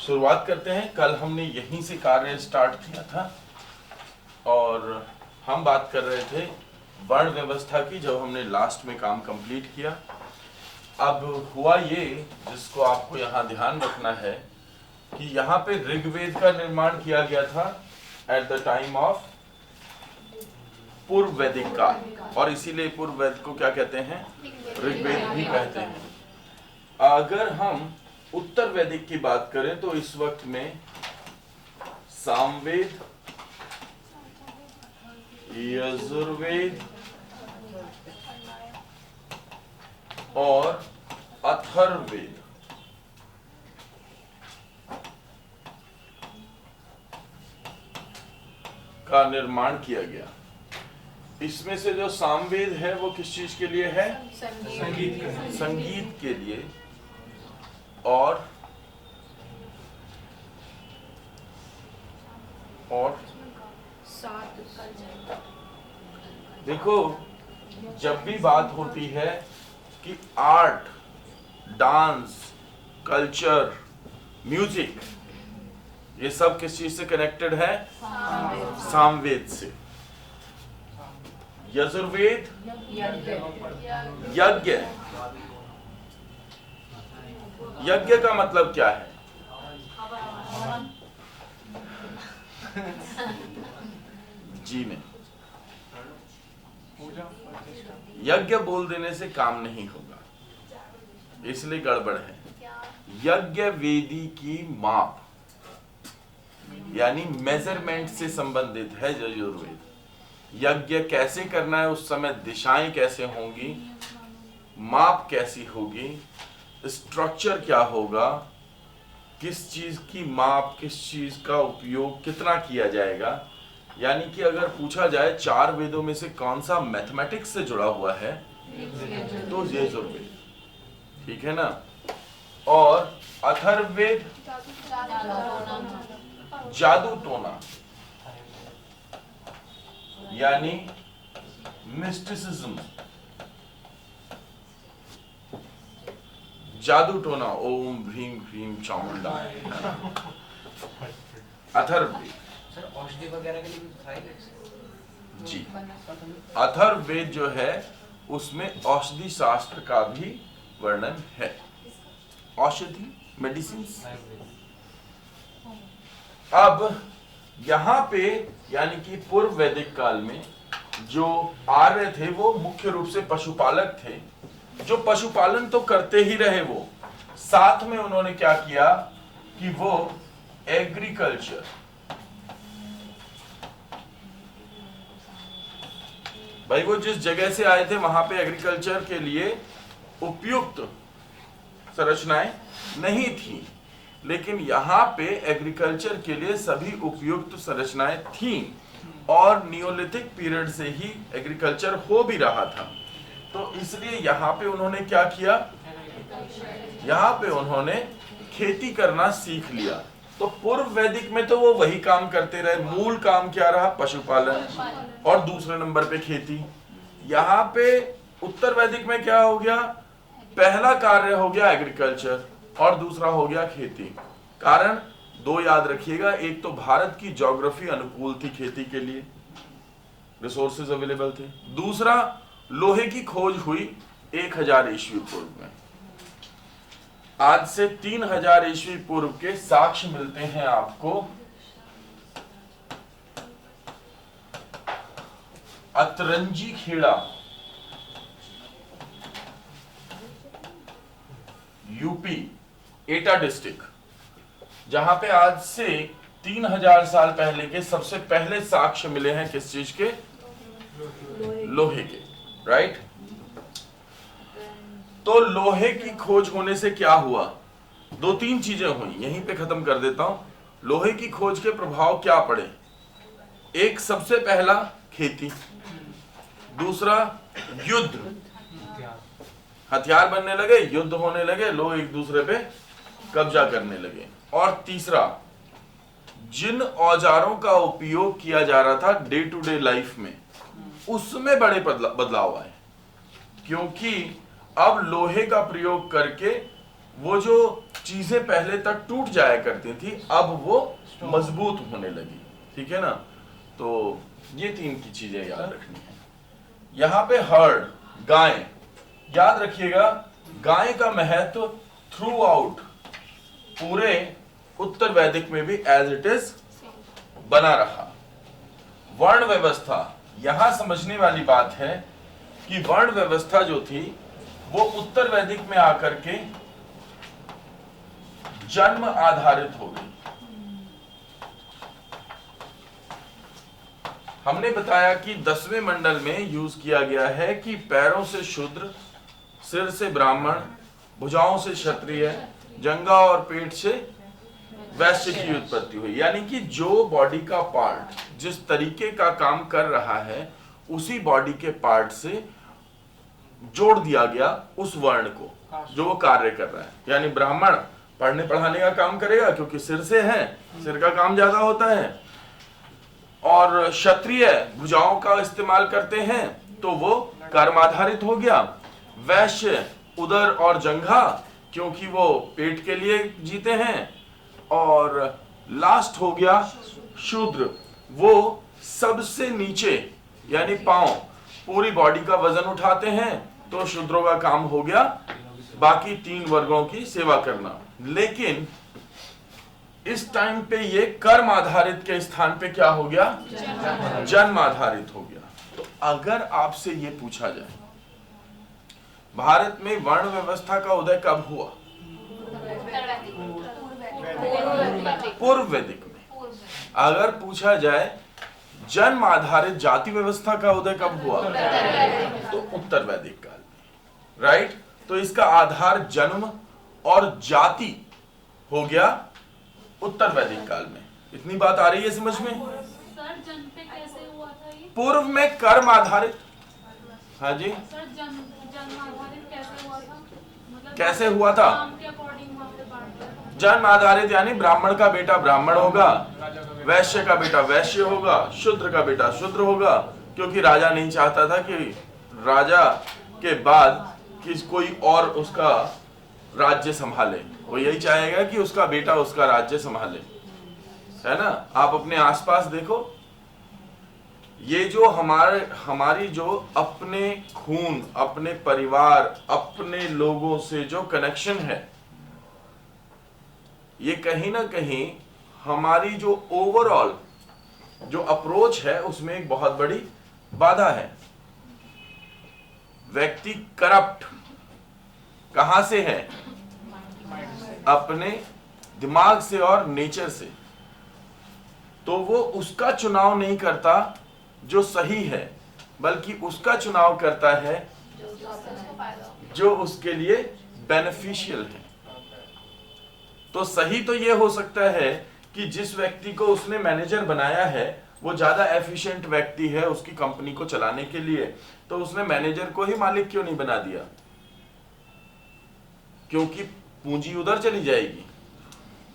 शुरुआत करते हैं। कल हमने यहीं से कार्य स्टार्ट किया था और हम बात कर रहे थे वर्ण व्यवस्था की, जब हमने लास्ट में काम कंप्लीट किया। अब हुआ ये, जिसको आपको यहाँ ध्यान रखना है कि यहाँ पे ऋग्वेद का निर्माण किया गया था एट द टाइम ऑफ पूर्व वैदिक काल, और इसीलिए पूर्व वैद को क्या कहते हैं, ऋग्वेद भी कहते हैं। अगर हम उत्तर वैदिक की बात करें तो इस वक्त में सामवेद, यजुर्वेद और अथर्ववेद का निर्माण किया गया। इसमें से जो सामवेद है वो किस चीज के लिए है, संगीत के लिए, और देखो, जब भी बात होती है कि आर्ट, डांस, कल्चर, म्यूजिक, ये सब किस चीज से कनेक्टेड है, सामवेद से। यजुर्वेद यज्ञ, यज्ञ का मतलब क्या है, जी नहीं, यज्ञ बोल देने से काम नहीं होगा, इसलिए गड़बड़ है। यज्ञ वेदी की माप यानी मेजरमेंट से संबंधित है यजुर्वेद। यज्ञ कैसे करना है, उस समय दिशाएं कैसे होंगी, माप कैसी होगी, स्ट्रक्चर क्या होगा, किस चीज की माप, किस चीज का उपयोग कितना किया जाएगा। यानी कि अगर पूछा जाए चार वेदों में से कौन सा मैथमेटिक्स से जुड़ा हुआ है तो यजुर्वेद, ठीक है ना। और अथर्ववेद जादू टोना यानी मिस्टिसिज्म, जादू टोना, ओम भ्रीम ह्रीम चामुंडाय, अथर्ववेद। सर औषधि वगैरह के लिए भी जी, अथर्ववेद जो है उसमें औषधि शास्त्र का भी वर्णन है, औषधि, मेडिसिन। अब यहाँ पे यानी कि पूर्व वैदिक काल में जो आर्य थे वो मुख्य रूप से पशुपालक थे, जो पशुपालन तो करते ही रहे, वो साथ में उन्होंने क्या किया कि वो एग्रीकल्चर, भाई वो जिस जगह से आए थे वहां पे एग्रीकल्चर के लिए उपयुक्त संरचनाएं नहीं थी, लेकिन यहाँ पे एग्रीकल्चर के लिए सभी उपयुक्त संरचनाएं थीं और नियोलिथिक पीरियड से ही एग्रीकल्चर हो भी रहा था। तो इसलिए यहाँ पे उन्होंने क्या किया, यहाँ पे उन्होंने खेती करना सीख लिया। तो पूर्व वैदिक में तो वो वही काम करते रहे, मूल काम क्या रहा, पशुपालन, और दूसरे नंबर पे खेती। यहाँ पे उत्तर वैदिक में क्या हो गया, पहला कार्य हो गया एग्रीकल्चर और दूसरा हो गया खेती। कारण दो याद रखिएगा, एक तो भारत की ज्योग्राफी अनुकूल थी खेती के लिए, रिसोर्सेज अवेलेबल थे, दूसरा लोहे की खोज हुई 1000 ईस्वी पूर्व में। आज से 3000 ईस्वी पूर्व के साक्ष्य मिलते हैं आपको अतरंजी खेड़ा, यूपी, एटा डिस्ट्रिक्ट, जहां पे आज से 3000 साल पहले के सबसे पहले साक्ष्य मिले हैं, किस चीज के, लोहे के, राइट। तो लोहे की खोज होने से क्या हुआ, दो तीन चीजें हुई, यहीं पे खत्म कर देता हूं। लोहे की खोज के प्रभाव क्या पड़े, एक सबसे पहला खेती, दूसरा युद्ध, हथियार बनने लगे, युद्ध होने लगे, लोग एक दूसरे पे कब्जा करने लगे, और तीसरा जिन औजारों का उपयोग किया जा रहा था डे टू डे लाइफ में, उसमें बड़े बदलाव आए, क्योंकि अब लोहे का प्रयोग करके वो जो चीजें पहले तक टूट जाया करती थी अब वो मजबूत होने लगी। ठीक है ना, तो ये 3 की चीजें याद रखनी है। यहाँ पे हर्ड, गाय, याद रखिएगा गाय का महत्व थ्रू आउट पूरे उत्तर वैदिक में भी एज इट इज बना रहा। वर्ण व्यवस्था, यहां समझने वाली बात है कि वर्ण व्यवस्था जो थी वो उत्तर वैदिक में आकर के जन्म आधारित हो गई। हमने बताया कि 10वें मंडल में यूज किया गया है कि पैरों से शूद्र, सिर से ब्राह्मण, भुजाओं से क्षत्रिय, जंघा और पेट से वैश्य की उत्पत्ति हुई। यानी कि जो बॉडी का पार्ट जिस तरीके का काम कर रहा है उसी बॉडी के पार्ट से जोड़ दिया गया उस वर्ण को जो वो कार्य कर रहा है। यानी ब्राह्मण पढ़ने पढ़ाने का काम करेगा क्योंकि सिर से है, सिर का काम ज्यादा होता है, और क्षत्रिय भुजाओं का इस्तेमाल करते हैं तो वो कर्म आधारित हो गया। वैश्य उदर और जंघा क्योंकि वो पेट के लिए जीते हैं, और लास्ट हो गया शूद्र, वो सबसे नीचे यानी पांव पूरी बॉडी का वजन उठाते हैं, तो शूद्रों का काम हो गया बाकी 3 वर्गों की सेवा करना। लेकिन इस टाइम पे ये कर्म आधारित के स्थान पे क्या हो गया, जन्म आधारित हो गया। तो अगर आपसे ये पूछा जाए भारत में वर्ण व्यवस्था का उदय कब हुआ, पूर्व वैदिक में। अगर पूछा जाए जन्म आधारित जाति व्यवस्था का उदय कब हुआ, तो उत्तर वैदिक काल में, राइट। तो इसका आधार जन्म और जाति हो गया उत्तर वैदिक काल में। इतनी बात आ रही है समझ में? सर जन्म पे कैसे हुआ था ये? पूर्व में कर्म आधारित। हाँ जी, सर जन्म आधारित कैसे हुआ था? मतलब कैसे हुआ था? काम के अकॉर्डिंग वहाँ पे बांट दिया था। जन्म आधारित यानी ब्राह्मण का बेटा ब्राह्मण होगा, वैश्य का बेटा वैश्य होगा, शूद्र का बेटा शूद्र होगा, क्योंकि राजा नहीं चाहता था कि राजा के बाद कि कोई और उसका राज्य संभाले। वो यही चाहेगा कि उसका बेटा उसका राज्य संभाले, है ना। आप अपने आसपास देखो, ये जो हमारी जो अपने खून, अपने परिवार, अपने लोगों से जो कनेक्शन है, ये कहीं ना कहीं हमारी जो ओवरऑल जो अप्रोच है उसमें एक बहुत बड़ी बाधा है। व्यक्ति करप्ट कहां से है, अपने दिमाग से और नेचर से। तो वो उसका चुनाव नहीं करता जो सही है, बल्कि उसका चुनाव करता है जो उसके लिए बेनिफिशियल है। तो सही तो ये हो सकता है कि जिस व्यक्ति को उसने मैनेजर बनाया है वो ज्यादा एफिशिएंट व्यक्ति है उसकी कंपनी को चलाने के लिए, तो उसने मैनेजर को ही मालिक क्यों नहीं बना दिया, क्योंकि पूंजी उधर चली जाएगी।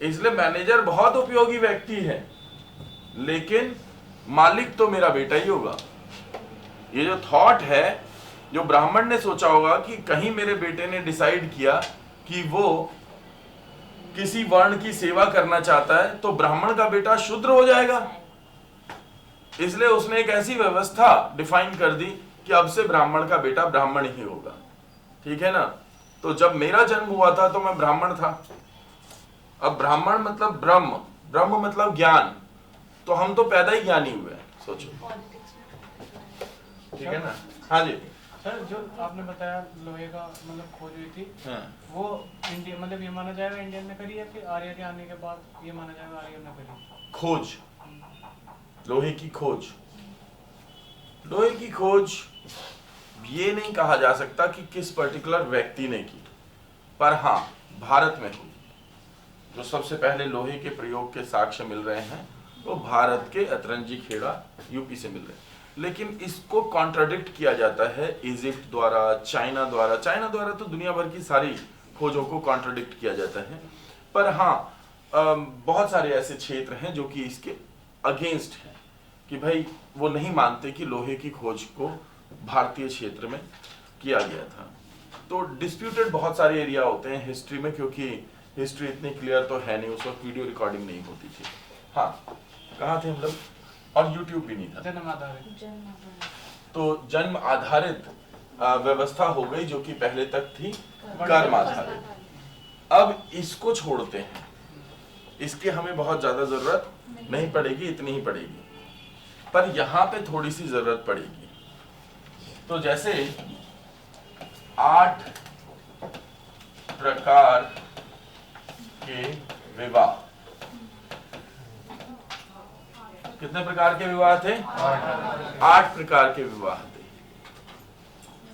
इसलिए मैनेजर बहुत उपयोगी व्यक्ति है, लेकिन मालिक तो मेरा बेटा ही होगा। ये जो थॉट है, जो ब्राह्मण ने सोचा होगा कि कहीं मेरे बेटे ने डिसाइड किया कि वो किसी वर्ण की सेवा करना चाहता है तो ब्राह्मण का बेटा शूद्र हो जाएगा, इसलिए उसने एक ऐसी व्यवस्था डिफाइन कर दी कि अब से ब्राह्मण का बेटा ब्राह्मण ही होगा। ठीक है ना। तो जब मेरा जन्म हुआ था तो मैं ब्राह्मण था। अब ब्राह्मण मतलब ब्रह्म, ब्रह्म मतलब ज्ञान, तो हम तो पैदा ही ज्ञानी हुए। सोचो, ठीक है ना। हाँ जी सर, जो आपने बताया लोहे का मतलब खोज हुई थी, हाँ। वो इंडिया मतलब ये माना जाएगा इंडियन ने करी है, फिर आर्य के आने के बाद ये माना जाएगा आर्य ने करी? खोज, लोहे की खोज, लोहे की खोज ये नहीं कहा जा सकता कि किस पर्टिकुलर व्यक्ति ने की, पर हाँ भारत में हुई। जो सबसे पहले लोहे के प्रयोग के साक्ष्य मिल रहे हैं वो भारत के अतरंजी खेड़ा यूपी से मिल रहे हैं। लेकिन इसको कॉन्ट्राडिक्ट किया जाता है इजिप्ट द्वारा, चाइना द्वारा। चाइना द्वारा तो दुनिया भर की सारी खोजों को कॉन्ट्राडिक्ट किया जाता है, पर हाँ बहुत सारे ऐसे क्षेत्र हैं जो कि इसके अगेंस्ट हैं कि भाई वो नहीं मानते कि लोहे की खोज को भारतीय क्षेत्र में किया गया था। तो डिस्प्यूटेड बहुत सारे एरिया होते हैं हिस्ट्री में, क्योंकि हिस्ट्री इतनी क्लियर तो है नहीं, उस वक्त वीडियो रिकॉर्डिंग नहीं होती थी। हाँ, कहाँ थे हम लोग? और यूट्यूब भी नहीं था। जन्म आधारित। तो जन्म आधारित व्यवस्था हो गई, जो कि पहले तक थी कर्म आधारित। अब इसको छोड़ते हैं, इसकी हमें बहुत ज्यादा जरूरत नहीं पड़ेगी, इतनी ही पड़ेगी, पर यहाँ पे थोड़ी सी जरूरत पड़ेगी। तो जैसे 8 प्रकार के विवाह, कितने प्रकार के विवाह थे? 8 प्रकार के विवाह थे।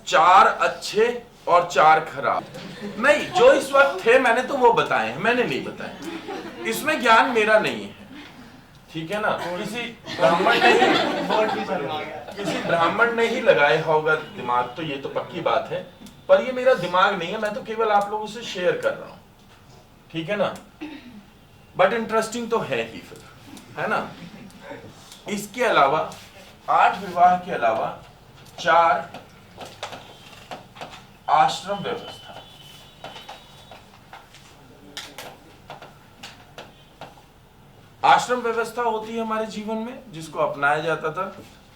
4 अच्छे और 4 खराब। नहीं, जो इस वक्त थे मैंने तो वो बताए हैं, मैंने नहीं बताए। इसमें ज्ञान मेरा नहीं है, ठीक है ना? किसी ब्राह्मण ने ही लगाया होगा दिमाग, तो ये तो पक्की बात है, पर ये मेरा दिमाग नहीं है, मैं तो केवल आप लोगों से शेयर कर रहा हूं, ठीक है ना? बट इंटरेस्टिंग तो है ही फिर, है ना? इसके अलावा 8 विवाह के अलावा 4 आश्रम व्यवस्था। आश्रम व्यवस्था होती है हमारे जीवन में, जिसको अपनाया जाता था।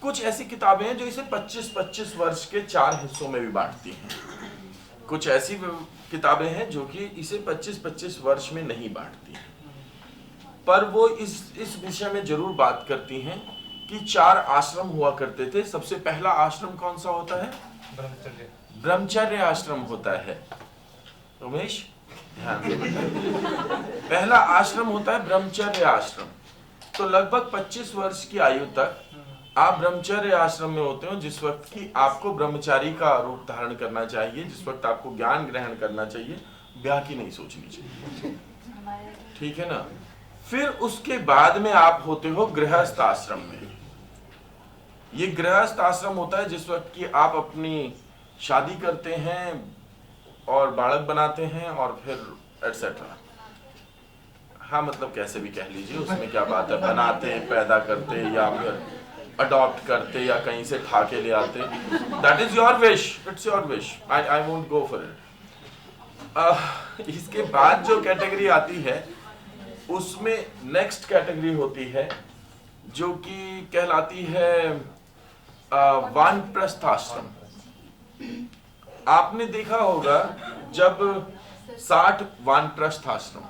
कुछ ऐसी किताबें हैं जो इसे 25-25 वर्ष के 4 हिस्सों में भी बांटती हैं। कुछ ऐसी किताबें हैं जो कि इसे 25-25 वर्ष में नहीं बांटती हैं, पर वो इस विषय में जरूर बात करती हैं कि 4 आश्रम हुआ करते थे। सबसे पहला आश्रम कौन सा होता है? ब्रह्मचर्य। ब्रह्मचर्य आश्रम होता है। उमेश, ध्यान से पहला आश्रम होता है ब्रह्मचर्य आश्रम। तो लगभग 25 वर्ष की आयु तक आप ब्रह्मचर्य आश्रम में होते हो, जिस वक्त की आपको ब्रह्मचारी का रूप धारण करना चाहिए, जिस वक्त आपको ज्ञान ग्रहण करना चाहिए, ब्याह की नहीं सोचनी चाहिए, ठीक है ना? फिर उसके बाद में आप होते हो गृहस्थ आश्रम में। ये गृहस्थ आश्रम होता है जिस वक्त की आप अपनी शादी करते हैं और बालक बनाते हैं और फिर एटसेट्रा। हाँ, मतलब कैसे भी कह लीजिए, उसमें क्या बात है, बनाते, पैदा करते, या फिर अडॉप्ट करते, या कहीं से ठा के ले आते। That is your wish, it's your wish, I won't go for it. इसके बाद जो कैटेगरी आती है, उसमें नेक्स्ट कैटेगरी होती है जो कि कहलाती है वानप्रस्थ आश्रम। आपने देखा होगा जब 60 वानप्रस्थ आश्रम,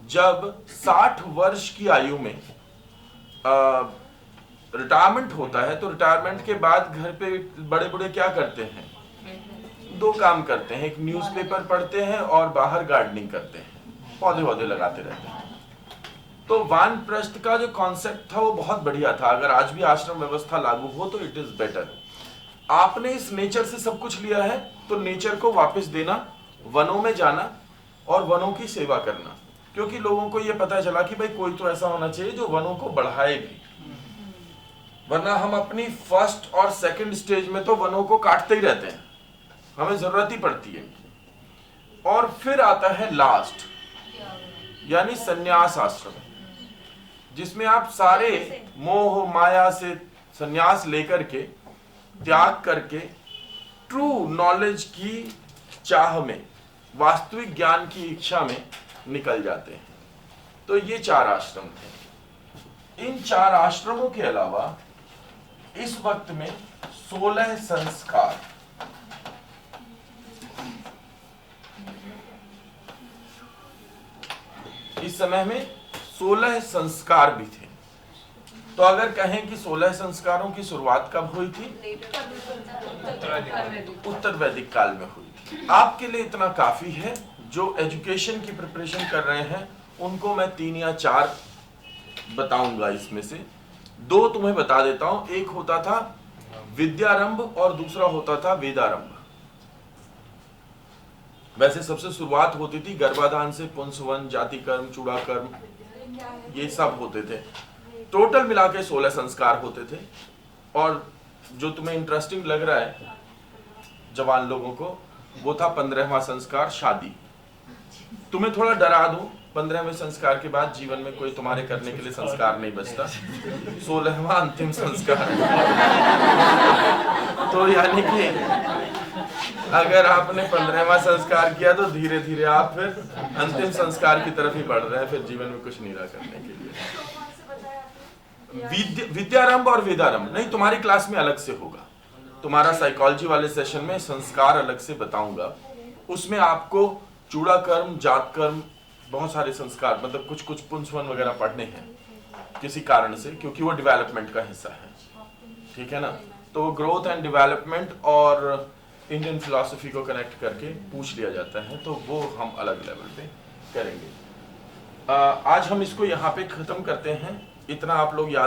जब 60 वर्ष की आयु में रिटायरमेंट होता है, तो रिटायरमेंट के बाद घर पे बड़े बूढ़े क्या करते हैं? 2 काम करते हैं, एक न्यूज़पेपर पढ़ते हैं और बाहर गार्डनिंग करते हैं, पौधे वौधे लगाते रहते हैं। तो वानप्रस्थ का जो कॉन्सेप्ट था वो बहुत बढ़िया था। अगर आज भी आश्रम व्यवस्था लागू हो तो इट इज बेटर। आपने इस नेचर से सब कुछ लिया है, तो नेचर को वापस देना, वनों में जाना और वनों की सेवा करना, क्योंकि लोगों को ये पता चला कि भाई कोई तो ऐसा होना चाहिए जो वनों को बढ़ाए भी, वरना हम अपनी फर्स्ट और सेकंड स्टेज में तो वनों को काटते ही रहते हैं, हमें जरूरत ही पड़ती है। और फिर आता है लास्ट, यानी संन्यास आश्रम, जिसमें आप सारे मोह माया से संन्यास लेकर के, त्याग करके ट्रू नॉलेज की चाह में, वास्तविक ज्ञान की इच्छा में निकल जाते हैं। तो ये 4 आश्रम थे। इन 4 आश्रमों के अलावा इस वक्त में 16 संस्कार, इस समय में 16 संस्कार भी थे। तो अगर कहें कि 16 संस्कारों की शुरुआत कब हुई थी? उत्तर वैदिक काल में हुई थी। आपके लिए इतना काफी है। जो एजुकेशन की प्रिपरेशन कर रहे हैं उनको मैं 3 या 4 बताऊंगा, इसमें से 2 तुम्हें बता देता हूं। एक होता था विद्यारंभ और दूसरा होता था वेदारंभ। वैसे सबसे शुरुआत होती थी गर्भाधान से, पुंसवन, जाति कर्म, चूड़ा कर्म, ये सब होते थे। टोटल मिला के 16 संस्कार होते थे। और जो तुम्हें इंटरेस्टिंग लग रहा है जवान लोगों को, वो था 15वां संस्कार, शादी। तुम्हें थोड़ा डरा दूं, 15वें संस्कार के बाद जीवन में कोई तुम्हारे करने के लिए संस्कार नहीं बचता। 16वां अंतिम संस्कार। तो यानी कि अगर आपने 15वां संस्कार किया तो धीरे धीरे आप फिर अंतिम संस्कार की तरफ ही बढ़ रहे हैं, फिर जीवन में कुछ नहीं रहा करने के लिए। विद्यारंभ और वेदारंभ नहीं, तुम्हारी क्लास में अलग से होगा। तुम्हारा साइकोलॉजी वाले सेशन में संस्कार अलग से बताऊंगा, उसमें आपको चूड़ा कर्म, जात कर्म, बहुत सारे संस्कार, मतलब कुछ कुछ पुंसवन वगैरह पढ़ने हैं किसी कारण से, क्योंकि वो डेवलपमेंट का हिस्सा है, ठीक है ना। तो ग्रोथ एंड डेवलपमेंट और इंडियन फिलॉसफी को कनेक्ट करके पूछ लिया जाता है, तो वो हम अलग लेवल पे करेंगे। आज हम इसको यहाँ पे खत्म करते हैं। इतना आप लोग याद